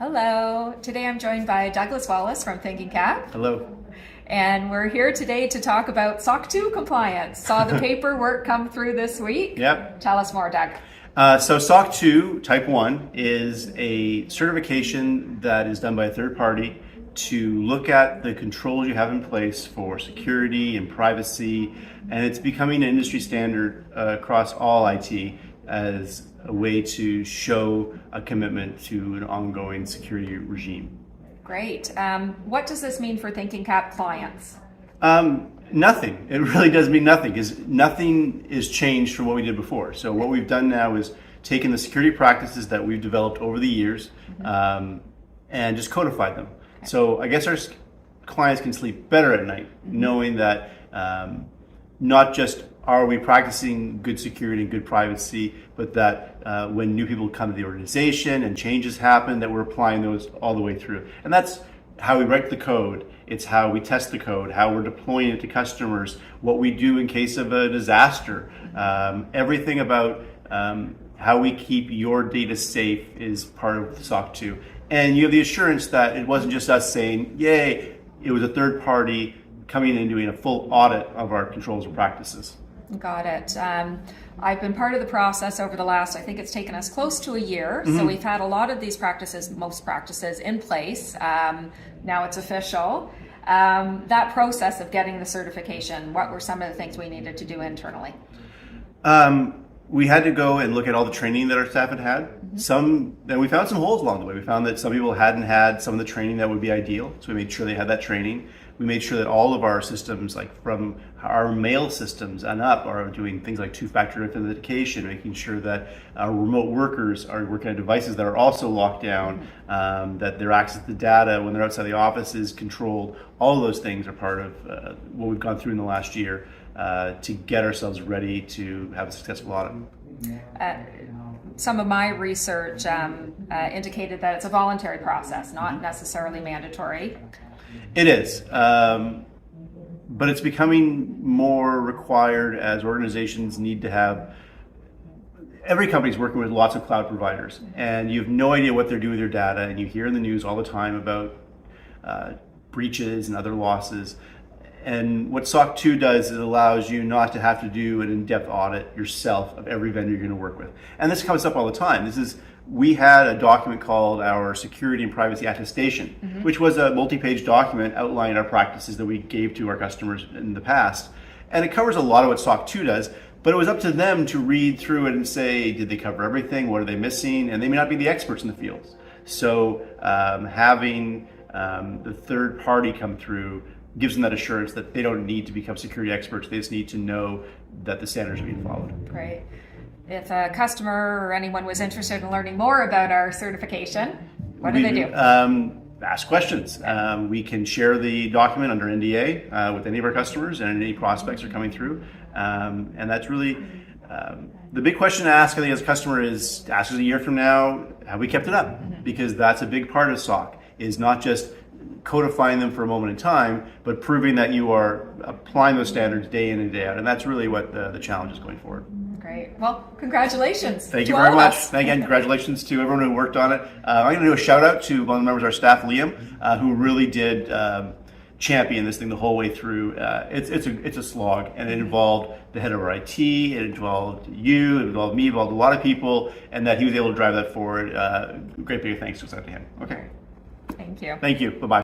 Hello. Today I'm joined by Douglas Wallace from Thinking Cap. Hello. And we're here today to talk about SOC2 Compliance. Saw the paperwork come through this week. Yep. Tell us more, Doug. So SOC2 Type 1 is a certification that is done by a third party to look at the controls you have in place for security and privacy, and it's becoming an industry standard across all IT as a way to show a commitment to an ongoing security regime. Great. What does this mean for Thinking Cap clients? Nothing. It really does mean nothing, because nothing is changed from what we did before. So what we've done now is taken the security practices that we've developed over the years and just codified them. Okay. So I guess our clients can sleep better at night knowing that not just are we practicing good security and good privacy, but that when new people come to the organization and changes happen, that we're applying those all the way through. And that's how we write the code. It's how we test the code, how we're deploying it to customers, what we do in case of a disaster. Everything about how we keep your data safe is part of SOC 2. And you have the assurance that it wasn't just us saying, yay, it was a third party coming in and doing a full audit of our controls and practices. Got it. I've been part of the process over the last, I think it's taken us close to a year. So we've had a lot of these practices, most practices in place. Now it's official. That process of getting the certification, what were some of the things we needed to do internally? We had to go and look at all the training that our staff had had. And we found some holes along the way. We found that some people hadn't had some of the training that would be ideal. So we made sure they had that training. We made sure that all of our systems, like from our mail systems and up, are doing things like two-factor authentication, making sure that our remote workers are working on devices that are also locked down, that their access to data when they're outside the office is controlled. All of those things are part of what we've gone through in the last year to get ourselves ready to have a successful audit. Some of my research indicated that it's a voluntary process, not necessarily mandatory. It is, but it's becoming more required as organizations need to have. Every company's working with lots of cloud providers, and you have no idea what they're doing with your data, and you hear in the news all the time about breaches and other losses. And what SOC 2 does is it allows you not to have to do an in-depth audit yourself of every vendor you're going to work with. And this comes up all the time. We had a document called our Security and Privacy Attestation, which was a multi-page document outlining our practices that we gave to our customers in the past. And it covers a lot of what SOC 2 does, but it was up to them to read through it and say, did they cover everything? What are they missing? And they may not be the experts in the field. So having the third party come through gives them that assurance that they don't need to become security experts. They just need to know that the standards are being followed. Great. If a customer or anyone was interested in learning more about our certification, what do they do? Ask questions. We can share the document under NDA with any of our customers, and any prospects are coming through. And that's really the big question to ask, I think, as a customer is, ask us a year from now, have we kept it up? Because that's a big part of SOC, is not just codifying them for a moment in time, but proving that you are applying those standards day in and day out. And that's really what the challenge is going forward. Great. Well, congratulations. Thank you very much. And again, congratulations to everyone who worked on it. I'm going to do a shout out to one of the members of our staff, Liam, who really did champion this thing the whole way through. It's a slog, and it involved the head of our IT, it involved you, it involved me, it involved a lot of people, and that he was able to drive that forward. Great big thanks to him. Okay. Thank you. Thank you. Bye-bye.